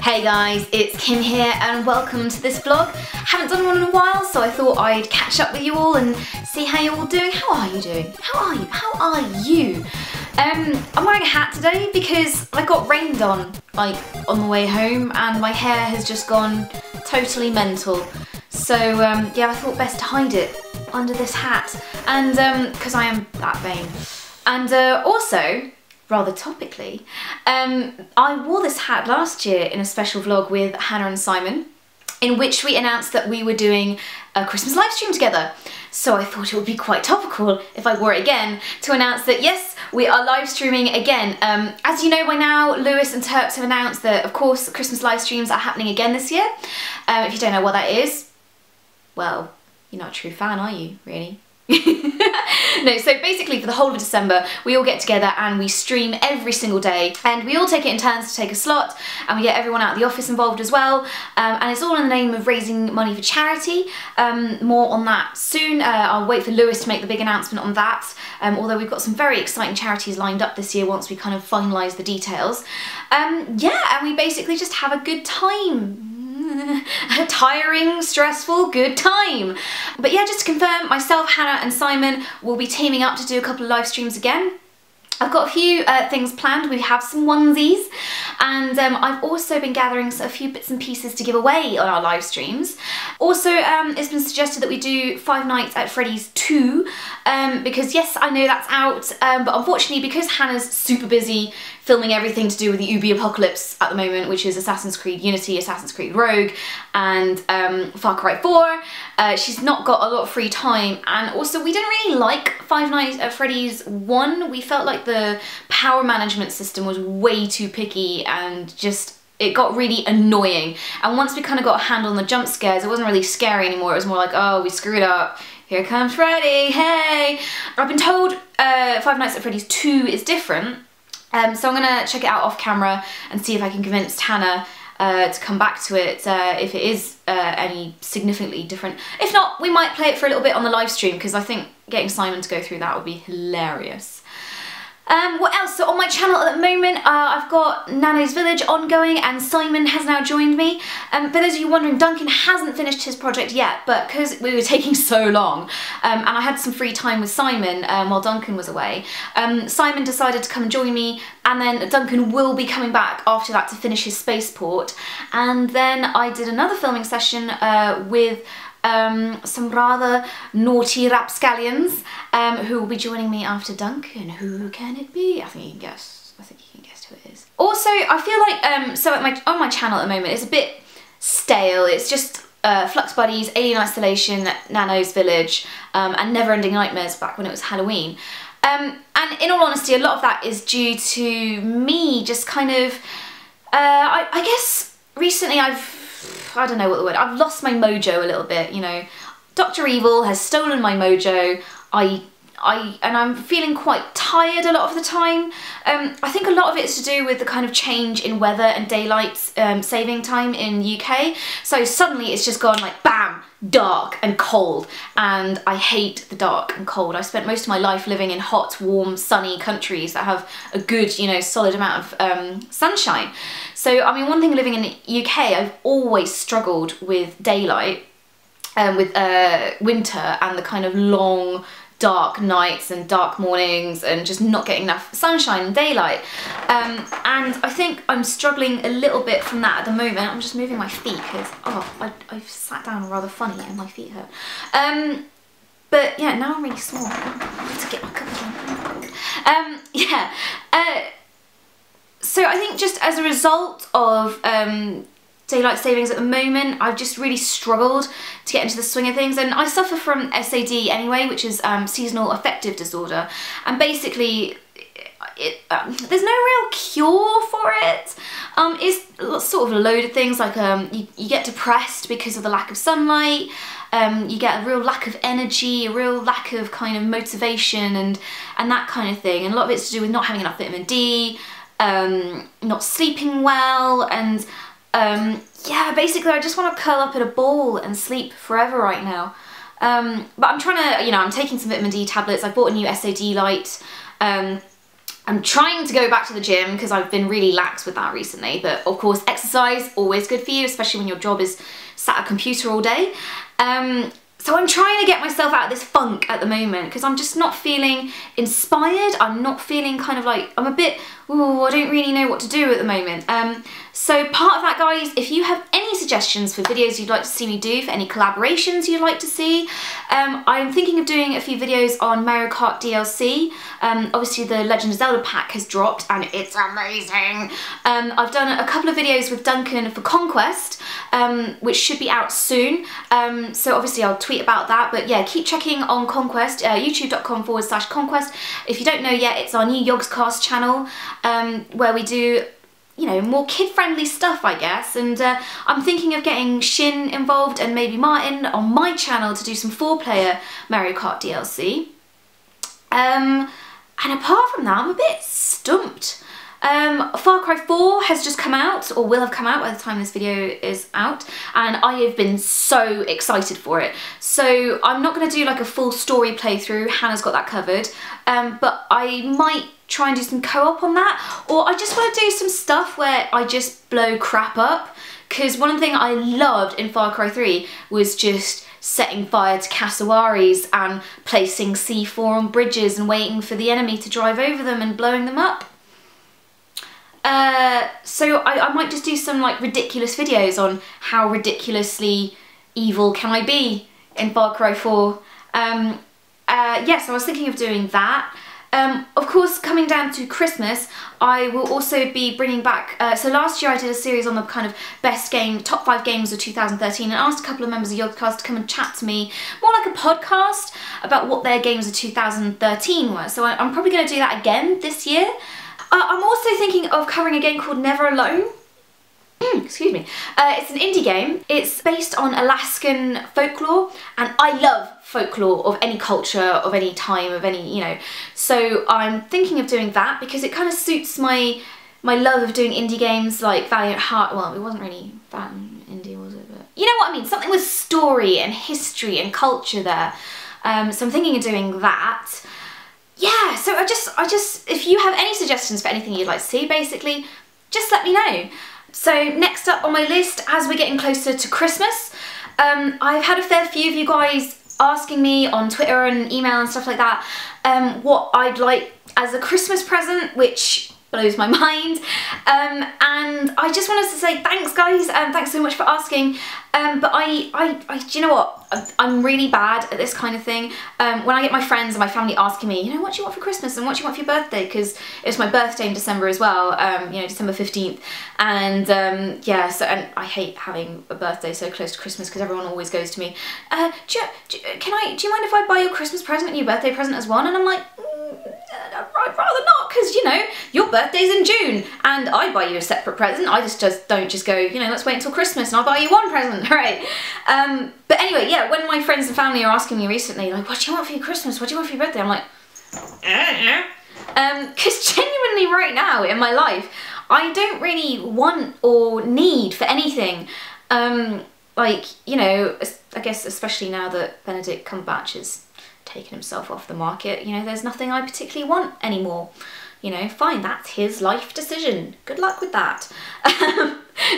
Hey guys, it's Kim here and welcome to this vlog. Haven't done one in a while, so I thought I'd catch up with you all and see how you're all doing. How are you doing? How are you? How are you? I'm wearing a hat today because I got rained on, like, on the way home, and my hair has just gone totally mental. So, yeah, I thought best to hide it under this hat, and, because I am that vain. And, also, rather topically, I wore this hat last year in a special vlog with Hannah and Simon, in which we announced that we were doing a Christmas live stream together. So I thought it would be quite topical if I wore it again to announce that yes, we are live streaming again. As you know by now, Lewis and Terps have announced that, of course, Christmas live streams are happening again this year. If you don't know what that is, well, you're not a true fan, are you, really? No, so basically for the whole of December we all get together and we stream every single day, and we all take it in turns to take a slot, and we get everyone out of the office involved as well, and it's all in the name of raising money for charity. More on that soon. I'll wait for Lewis to make the big announcement on that, although we've got some very exciting charities lined up this year once we kind of finalise the details. Yeah, and we basically just have a good time. A tiring, stressful, good time. But yeah, just to confirm, myself, Hannah and Simon will be teaming up to do a couple of live streams again. I've got a few things planned. We have some onesies, and I've also been gathering a few bits and pieces to give away on our live streams. Also, it's been suggested that we do Five Nights at Freddy's 2, because yes, I know that's out, but unfortunately because Hannah's super busy filming everything to do with the Ubi apocalypse at the moment, which is Assassin's Creed Unity, Assassin's Creed Rogue, and Far Cry 4, she's not got a lot of free time. And also we didn't really like Five Nights at Freddy's 1. We felt like the power management system was way too picky and just it got really annoying. And once we kind of got a handle on the jump scares, it wasn't really scary anymore. It was more like, oh, we screwed up. Here comes Freddy, hey! I've been told Five Nights at Freddy's 2 is different. So I'm gonna check it out off camera and see if I can convince Hannah to come back to it if it is any significantly different. If not, we might play it for a little bit on the live stream, because I think getting Simon to go through that would be hilarious. What else? So on my channel at the moment, I've got Nano's Village ongoing, and Simon has now joined me. For those of you wondering, Duncan hasn't finished his project yet, but because we were taking so long, and I had some free time with Simon while Duncan was away, Simon decided to come and join me, and then Duncan will be coming back after that to finish his spaceport. And then I did another filming session with some rather naughty rapscallions who will be joining me after Duncan. Who can it be? I think you can guess. I think you can guess who it is. Also, I feel like so on my channel at the moment it's a bit stale. It's just Flux Buddies, Alien Isolation, Nano's Village, and Never Ending Nightmares back when it was Halloween. And in all honesty, a lot of that is due to me just kind of I guess recently I don't know what the word, I've lost my mojo a little bit, you know. Dr. Evil has stolen my mojo, and I'm feeling quite tired a lot of the time. I think a lot of it is to do with the kind of change in weather and daylight saving time in the UK. So suddenly it's just gone like bam, dark and cold, and I hate the dark and cold. I spent most of my life living in hot, warm, sunny countries that have a good, you know, solid amount of sunshine. So, I mean, one thing living in the UK, I've always struggled with daylight, with winter, and the kind of long, dark nights and dark mornings and just not getting enough sunshine and daylight. And I think I'm struggling a little bit from that at the moment. I'm just moving my feet because, oh, I've sat down rather funny and my feet hurt. But yeah, now I'm really small. I have to get back up again. Yeah. So I think just as a result of daylight savings at the moment, I've just really struggled to get into the swing of things, and I suffer from SAD anyway, which is seasonal affective disorder, and basically there's no real cure for it. It's sort of a load of things, like you get depressed because of the lack of sunlight, you get a real lack of energy, a real lack of kind of motivation and that kind of thing, and a lot of it's to do with not having enough vitamin D, not sleeping well, and yeah, basically I just want to curl up in a ball and sleep forever right now. But I'm trying to, you know, I'm taking some vitamin D tablets. I've bought a new SAD light, I'm trying to go back to the gym because I've been really lax with that recently, but of course exercise, always good for you, especially when your job is sat at a computer all day. So I'm trying to get myself out of this funk at the moment because I'm just not feeling inspired. I'm not feeling kind of like, I'm a bit, ooh, I don't really know what to do at the moment. So part of that, guys, if you have any suggestions for videos you'd like to see me do, for any collaborations you'd like to see, I'm thinking of doing a few videos on Mario Kart DLC. Obviously the Legend of Zelda pack has dropped and it's amazing. I've done a couple of videos with Duncan for Conquest, which should be out soon. So obviously I'll tweet about that, but yeah, keep checking on Conquest, youtube.com/Conquest. If you don't know yet, it's our new Yogscast channel, where we do, you know, more kid-friendly stuff, I guess, and I'm thinking of getting Shin involved and maybe Martin on my channel to do some 4-player Mario Kart DLC. And apart from that, I'm a bit stumped. Far Cry 4 has just come out, or will have come out by the time this video is out, and I have been so excited for it. So I'm not going to do like a full story playthrough, Hannah's got that covered, but I might try and do some co-op on that, or I just want to do some stuff where I just blow crap up, because one thing I loved in Far Cry 3 was just setting fire to cassowaries and placing C4 on bridges and waiting for the enemy to drive over them and blowing them up. So I might just do some like ridiculous videos on how ridiculously evil can I be in Far Cry 4. Yeah, so I was thinking of doing that. Of course, coming down to Christmas, I will also be bringing back, so last year I did a series on the kind of top 5 games of 2013 and asked a couple of members of Yogscast to come and chat to me, more like a podcast, about what their games of 2013 were. So I'm probably going to do that again this year. I'm also thinking of covering a game called Never Alone. Excuse me. It's an indie game. It's based on Alaskan folklore, and I love folklore of any culture, of any time, of any, you know. So I'm thinking of doing that because it kind of suits my love of doing indie games like Valiant Heart. Well, it wasn't really Valiant indie, was it? But you know what I mean? Something with story and history and culture there. So I'm thinking of doing that. Yeah, so I just, if you have any suggestions for anything you'd like to see, basically, just let me know. So next up on my list, as we're getting closer to Christmas, I've had a fair few of you guys asking me on Twitter and email and stuff like that, what I'd like as a Christmas present, which blows my mind, and I just wanted to say thanks, guys, thanks so much for asking, but do you know what, I'm really bad at this kind of thing. When I get my friends and my family asking me, you know, what do you want for Christmas and what do you want for your birthday, because it's my birthday in December as well, you know, December 15th, and yeah, so, and I hate having a birthday so close to Christmas because everyone always goes to me, do you mind if I buy your Christmas present and your birthday present as one? And I'm like, I'd rather not, because, you know, your birthday's in June and I buy you a separate present. I just don't just go, you know, let's wait until Christmas and I'll buy you one present, right? But anyway, yeah, when my friends and family are asking me recently, like, what do you want for your Christmas? What do you want for your birthday? I'm like, I don't know. Because genuinely right now in my life, I don't really want or need for anything. Like, you know, I guess especially now that Benedict Cumberbatch has taken himself off the market, you know, there's nothing I particularly want anymore. You know, fine, that's his life decision. Good luck with that.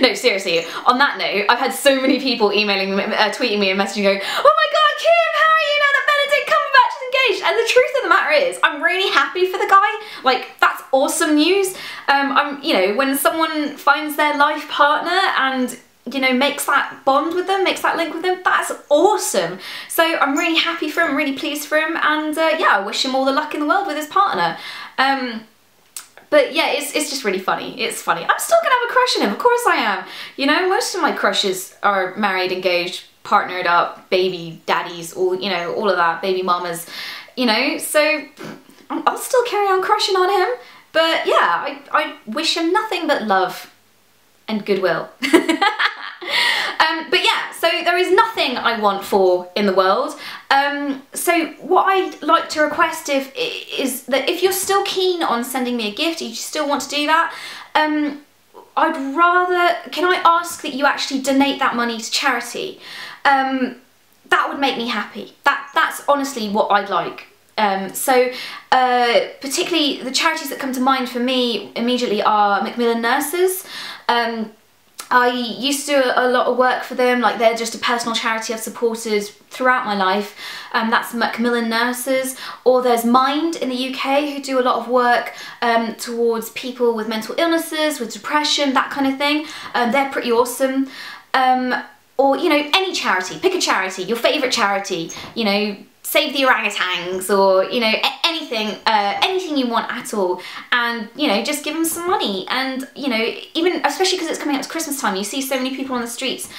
No, seriously, on that note, I've had so many people emailing, tweeting me and messaging going, oh my god, Kim, how are you now that Benedict Cumberbatch is engaged? And the truth of the matter is, I'm really happy for the guy. Like, that's awesome news. You know, when someone finds their life partner and, you know, makes that bond with them, makes that link with them, that's awesome. So I'm really happy for him, really pleased for him, and yeah, I wish him all the luck in the world with his partner. But yeah, it's just really funny. It's funny. I'm still gonna have a crush on him, of course I am. You know, most of my crushes are married, engaged, partnered up, baby daddies, all, you know, all of that, baby mamas, you know, so I'll still carry on crushing on him. But yeah, I wish him nothing but love and goodwill. But yeah, so there is nothing I want for in the world. So what I'd like to request is that if you're still keen on sending me a gift, you still want to do that, can I ask that you actually donate that money to charity? That would make me happy. That's honestly what I'd like. Particularly the charities that come to mind for me immediately are Macmillan Nurses. I used to do a lot of work for them, like they're just a personal charity I've supported throughout my life. That's Macmillan Nurses. Or there's Mind in the UK, who do a lot of work towards people with mental illnesses, with depression, that kind of thing. They're pretty awesome. Or, you know, any charity, pick a charity, your favourite charity, you know, Save the Orangutans, or, you know, anything you want at all, and, you know, just give them some money. And, you know, even, especially because it's coming up to Christmas time, you see so many people on the streets,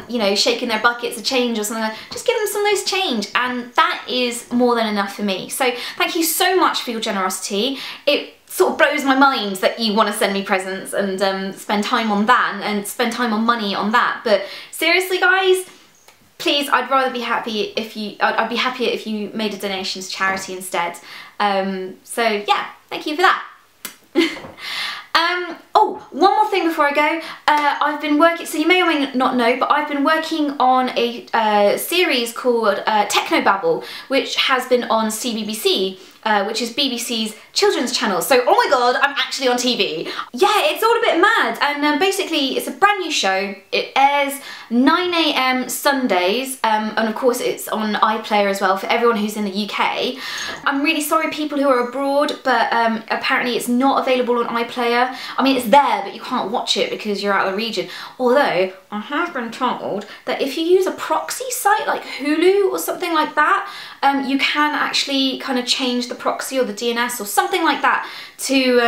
you know, shaking their buckets of change or something like that. Just give them some loose change, and that is more than enough for me. So thank you so much for your generosity. It sort of blows my mind that you want to send me presents and spend time on that and spend time on money on that. But seriously, guys, please, I'd rather be happy if you, I'd be happier if you made a donation to charity instead. So yeah, thank you for that. Oh, one more thing before I go. I've been working, so you may or may not know, but I've been working on a series called Technobabble, which has been on CBBC, which is BBC's children's channel. So, oh my god, I'm actually on TV. Yeah, it's all a bit mad, and basically it's a brand new show. It airs 9 AM Sundays, and of course it's on iPlayer as well for everyone who's in the UK. I'm really sorry people who are abroad, but apparently it's not available on iPlayer. I mean, it's there, but you can't watch it because you're out of the region. Although, I have been told that if you use a proxy site like Hulu or something like that, you can actually kind of change the proxy or the DNS or something like that to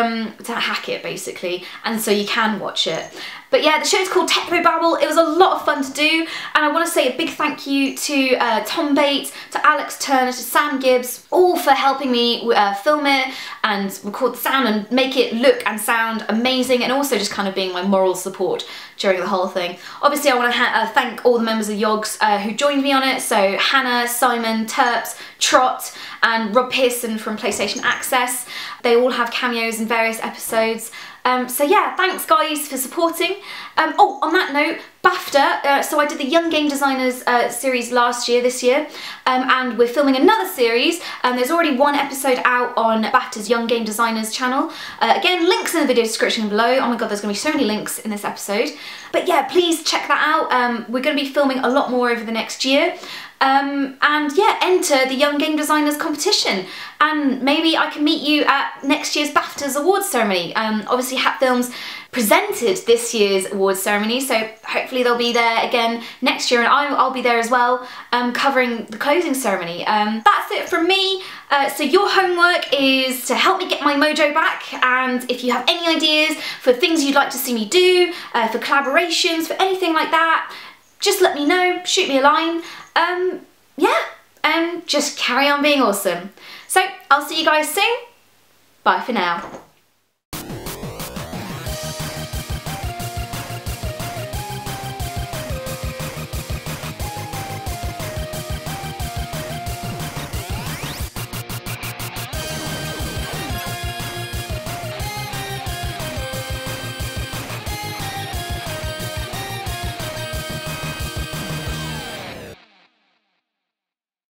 hack it, basically, and so you can watch it. But yeah, the show's called Technobabble. It was a lot of fun to do, and I want to say a big thank you to Tom Bates, to Alex Turner, to Sam Gibbs, all for helping me film it and record the sound and make it look and sound amazing, and also just kind of being my moral support during the whole thing. Obviously, I want to thank all the members of Yogs who joined me on it, so Hannah, Simon, Terps, Trot, and Rob Pearson from PlayStation Access. They all have cameos in various episodes. So yeah, thanks guys for supporting. Oh, on that note, BAFTA, so I did the Young Game Designers series this year, and we're filming another series. There's already one episode out on BAFTA's Young Game Designers channel. Again, links in the video description below. Oh my god, there's going to be so many links in this episode. But yeah, please check that out. We're going to be filming a lot more over the next year. And yeah, enter the Young Game Designers competition, and maybe I can meet you at next year's BAFTA's awards ceremony. Obviously Hat Films presented this year's awards ceremony, so hopefully they'll be there again next year, and I'll be there as well, covering the closing ceremony. That's it from me. So your homework is to help me get my mojo back, and if you have any ideas for things you'd like to see me do, for collaborations, for anything like that, just let me know, shoot me a line. Yeah, and just carry on being awesome. So, I'll see you guys soon. Bye for now.